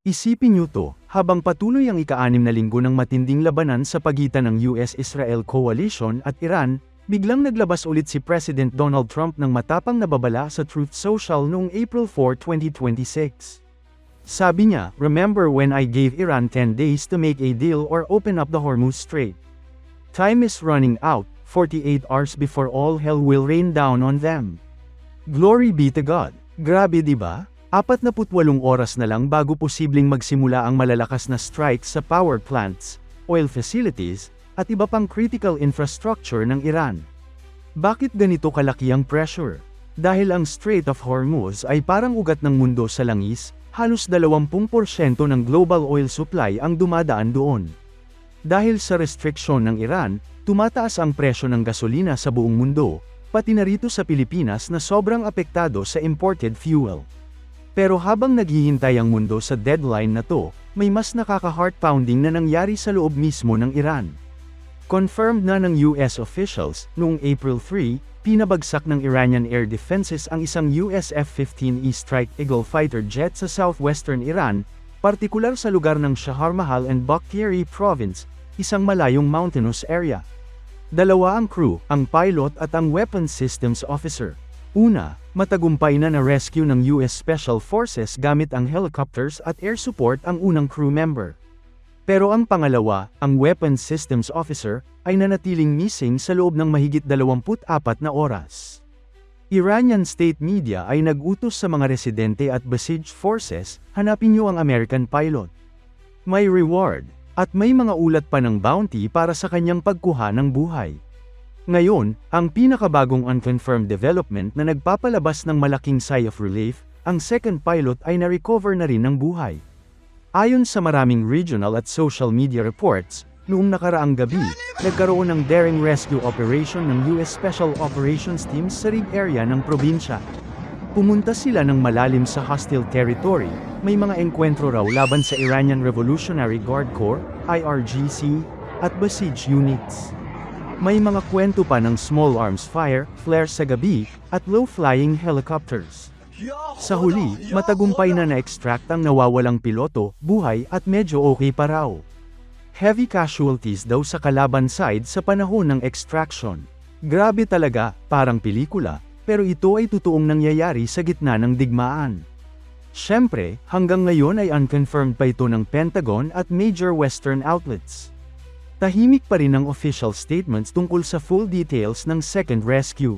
Isipin niyo to, habang patuloy ang ika-6 na linggo ng matinding labanan sa pagitan ng US-Israel coalition at Iran, biglang naglabas ulit si President Donald Trump ng matapang na babala sa Truth Social noong April 4, 2026. Sabi niya, "Remember when I gave Iran 10 days to make a deal or open up the Hormuz Strait? Time is running out, 48 hours before all hell will rain down on them. Glory be to God." Grabe diba? 48 oras na lang bago posibleng magsimula ang malalakas na strikes sa power plants, oil facilities, at iba pang critical infrastructure ng Iran. Bakit ganito kalaki ang pressure? Dahil ang Strait of Hormuz ay parang ugat ng mundo sa langis, halos 20% ng global oil supply ang dumadaan doon. Dahil sa restriksyon ng Iran, tumataas ang presyo ng gasolina sa buong mundo, pati na rito sa Pilipinas na sobrang apektado sa imported fuel. Pero habang naghihintay ang mundo sa deadline na to, may mas nakaka-heart-pounding na nangyari sa loob mismo ng Iran. Confirmed na ng US officials, noong April 3, pinabagsak ng Iranian air defenses ang isang US F-15E Strike Eagle fighter jet sa southwestern Iran, partikular sa lugar ng Shahar Mahal and Bakhtiari Province, isang malayong mountainous area. Dalawa ang crew, ang pilot at ang weapons systems officer. Una, matagumpay na na-rescue ng US Special Forces gamit ang helicopters at air support ang unang crew member. Pero ang pangalawa, ang weapons systems officer, ay nanatiling missing sa loob ng mahigit 24 na oras. Iranian state media ay nag-utos sa mga residente at besieged forces, hanapin niyo ang American pilot. May reward, at may mga ulat pa ng bounty para sa kanyang pagkuha ng buhay. Ngayon, ang pinakabagong unconfirmed development na nagpapalabas ng malaking sigh of relief, ang second pilot ay na-recover na rin ng buhay. Ayon sa maraming regional at social media reports, noong nakaraang gabi, nagkaroon ng daring rescue operation ng US Special Operations Team sa rig area ng probinsya. Pumunta sila ng malalim sa hostile territory, may mga engkwentro raw laban sa Iranian Revolutionary Guard Corps, IRGC, at besieged units. May mga kwento pa ng small arms fire, flares sa gabi, at low-flying helicopters. Sa huli, matagumpay na na-extract ang nawawalang piloto, buhay at medyo okay pa raw. Heavy casualties daw sa kalaban side sa panahon ng extraction. Grabe talaga, parang pelikula, pero ito ay totoong nangyayari sa gitna ng digmaan. Siyempre, hanggang ngayon ay unconfirmed pa ito ng Pentagon at major Western outlets. Tahimik pa rin ang official statements tungkol sa full details ng second rescue.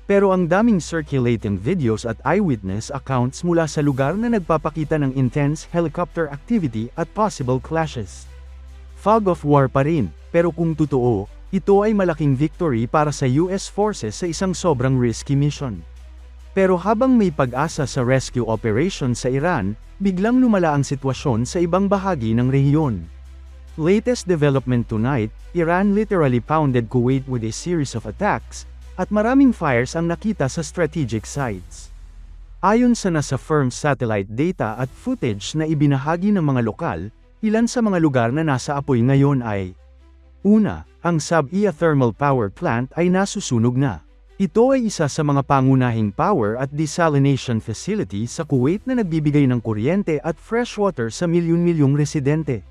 Pero ang daming circulating videos at eyewitness accounts mula sa lugar na nagpapakita ng intense helicopter activity at possible clashes. Fog of war pa rin, pero kung totoo, ito ay malaking victory para sa US forces sa isang sobrang risky mission. Pero habang may pag-asa sa rescue operation sa Iran, biglang lumala ang sitwasyon sa ibang bahagi ng rehiyon. Latest development tonight, Iran literally pounded Kuwait with a series of attacks, at maraming fires ang nakita sa strategic sites. Ayon sa nasa firm satellite data at footage na ibinahagi ng mga lokal, ilan sa mga lugar na nasa apoy ngayon ay: Una, ang Sabia Thermal Power Plant ay nasusunog na. Ito ay isa sa mga pangunahing power at desalination facility sa Kuwait na nagbibigay ng kuryente at freshwater sa milyon-milyong residente.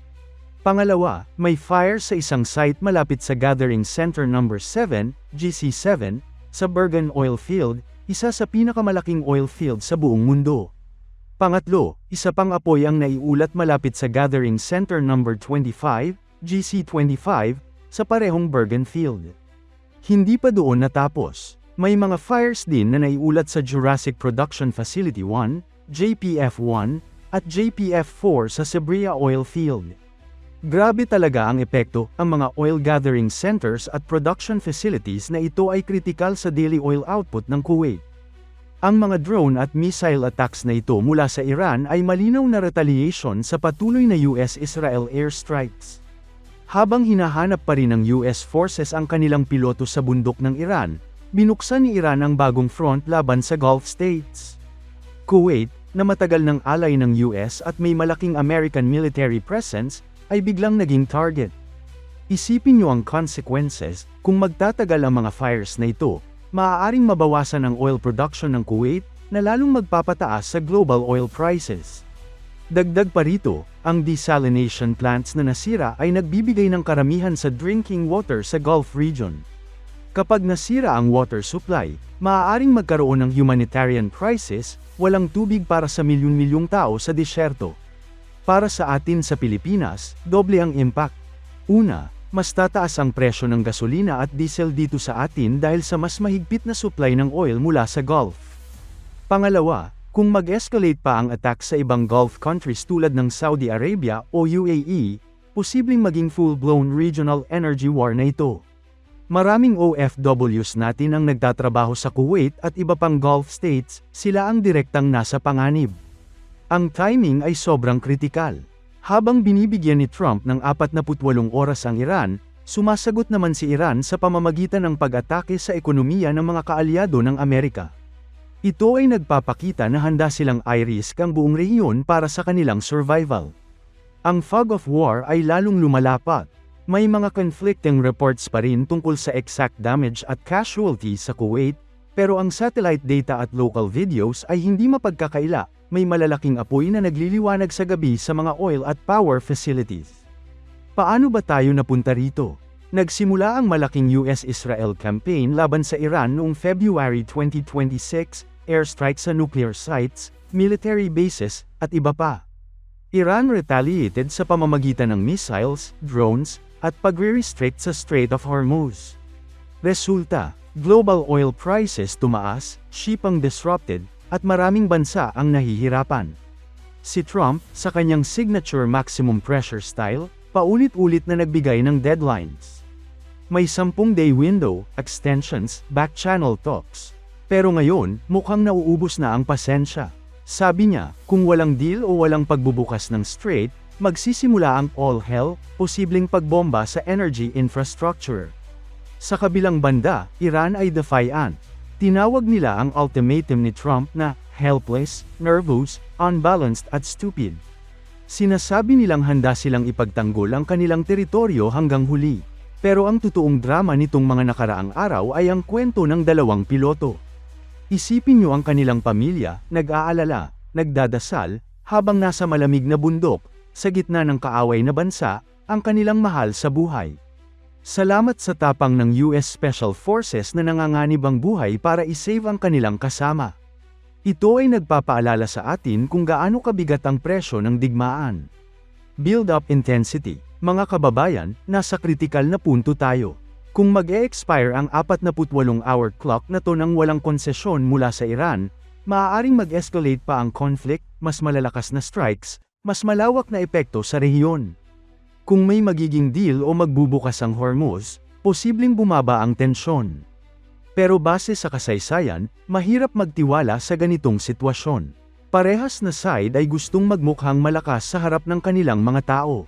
Pangalawa, may fire sa isang site malapit sa Gathering Center No. 7, GC7, sa Bergen Oil Field, isa sa pinakamalaking oil field sa buong mundo. Pangatlo, isa pang apoy ang naiulat malapit sa Gathering Center No. 25, GC25, sa parehong Bergen Field. Hindi pa doon natapos. May mga fires din na naiulat sa Jurassic Production Facility 1, JPF1, at JPF4 sa Sabria Oil Field. Grabe talaga ang epekto, ang mga oil gathering centers at production facilities na ito ay kritikal sa daily oil output ng Kuwait. Ang mga drone at missile attacks na ito mula sa Iran ay malinaw na retaliation sa patuloy na US-Israel airstrikes. Habang hinahanap pa rin ng US forces ang kanilang piloto sa bundok ng Iran, binuksan ni Iran ang bagong front laban sa Gulf States. Kuwait, na matagal ng ally ng US at may malaking American military presence, ay biglang naging target. Isipin niyo ang consequences, kung magtatagal ang mga fires na ito, maaaring mabawasan ang oil production ng Kuwait, na lalong magpapataas sa global oil prices. Dagdag pa rito, ang desalination plants na nasira ay nagbibigay ng karamihan sa drinking water sa Gulf region. Kapag nasira ang water supply, maaaring magkaroon ng humanitarian crisis, walang tubig para sa milyon-milyong tao sa disyerto. Para sa atin sa Pilipinas, doble ang impact. Una, mas tataas ang presyo ng gasolina at diesel dito sa atin dahil sa mas mahigpit na supply ng oil mula sa Gulf. Pangalawa, kung mag-escalate pa ang attack sa ibang Gulf countries tulad ng Saudi Arabia o UAE, posibleng maging full-blown regional energy war na ito. Maraming OFWs natin ang nagtatrabaho sa Kuwait at iba pang Gulf states, sila ang direktang nasa panganib. Ang timing ay sobrang kritikal. Habang binibigyan ni Trump ng 48 oras ang Iran, sumasagot naman si Iran sa pamamagitan ng pag-atake sa ekonomiya ng mga kaalyado ng Amerika. Ito ay nagpapakita na handa silang i-risk ang buong rehiyon para sa kanilang survival. Ang fog of war ay lalong lumalapat. May mga conflicting reports pa rin tungkol sa exact damage at casualties sa Kuwait, pero ang satellite data at local videos ay hindi mapagkakaila. May malalaking apoy na nagliliwanag sa gabi sa mga oil at power facilities. Paano ba tayo napunta rito? Nagsimula ang malaking US-Israel campaign laban sa Iran noong February 2026, airstrike sa nuclear sites, military bases, at iba pa. Iran retaliated sa pamamagitan ng missiles, drones, at pagre-restrict sa Strait of Hormuz. Resulta, global oil prices tumaas, shipping disrupted, at maraming bansa ang nahihirapan. Si Trump, sa kanyang signature maximum pressure style, paulit-ulit na nagbigay ng deadlines. May 10-day window, extensions, back-channel talks. Pero ngayon, mukhang nauubos na ang pasensya. Sabi niya, kung walang deal o walang pagbubukas ng strait, magsisimula ang all hell, posibleng pagbomba sa energy infrastructure. Sa kabilang banda, Iran ay defiant. Tinawag nila ang ultimatum ni Trump na helpless, nervous, unbalanced at stupid. Sinasabi nilang handa silang ipagtanggol ang kanilang teritoryo hanggang huli. Pero ang totoong drama nitong mga nakaraang araw ay ang kwento ng dalawang piloto. Isipin niyo ang kanilang pamilya, nag-aalala, nagdadasal, habang nasa malamig na bundok, sa gitna ng kaaway na bansa, ang kanilang mahal sa buhay. Salamat sa tapang ng US Special Forces na nanganganib ang buhay para isave ang kanilang kasama. Ito ay nagpapaalala sa atin kung gaano kabigat ang presyo ng digmaan. Build-up intensity. Mga kababayan, nasa kritikal na punto tayo. Kung mag-e-expire ang 48-hour clock na to nang walang konsesyon mula sa Iran, maaaring mag-escalate pa ang conflict, mas malalakas na strikes, mas malawak na epekto sa rehiyon. Kung may magiging deal o magbubukas ang Hormuz, posibleng bumaba ang tensyon. Pero base sa kasaysayan, mahirap magtiwala sa ganitong sitwasyon. Parehas na side ay gustong magmukhang malakas sa harap ng kanilang mga tao.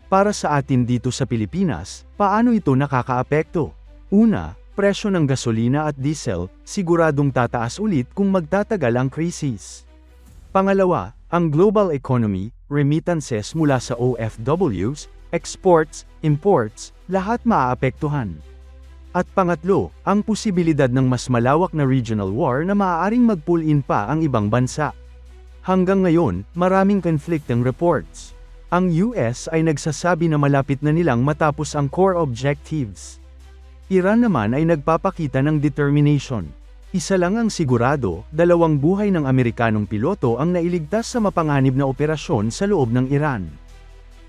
Para sa atin dito sa Pilipinas, paano ito nakakaapekto? Una, presyo ng gasolina at diesel, siguradong tataas ulit kung magtatagal ang krisis. Pangalawa, ang global economy, remittances mula sa OFWs, exports, imports, lahat maaapektuhan. At pangatlo, ang posibilidad ng mas malawak na regional war na maaaring mag-pull-in pa ang ibang bansa. Hanggang ngayon, maraming conflicting reports. Ang US ay nagsasabi na malapit na nilang matapos ang core objectives. Iran naman ay nagpapakita ng determination. Isa lang ang sigurado, 2 buhay ng Amerikanong piloto ang nailigtas sa mapanganib na operasyon sa loob ng Iran.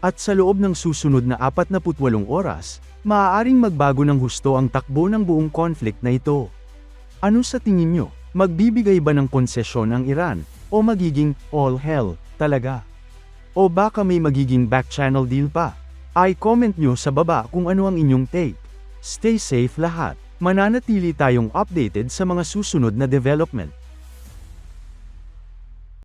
At sa loob ng susunod na 48 oras, maaaring magbago ng husto ang takbo ng buong conflict na ito. Ano sa tingin nyo? Magbibigay ba ng konsesyon ang Iran, o magiging all hell talaga? O baka may magiging back-channel deal pa? I-comment nyo sa baba kung ano ang inyong take. Stay safe lahat. Mananatili tayong updated sa mga susunod na development.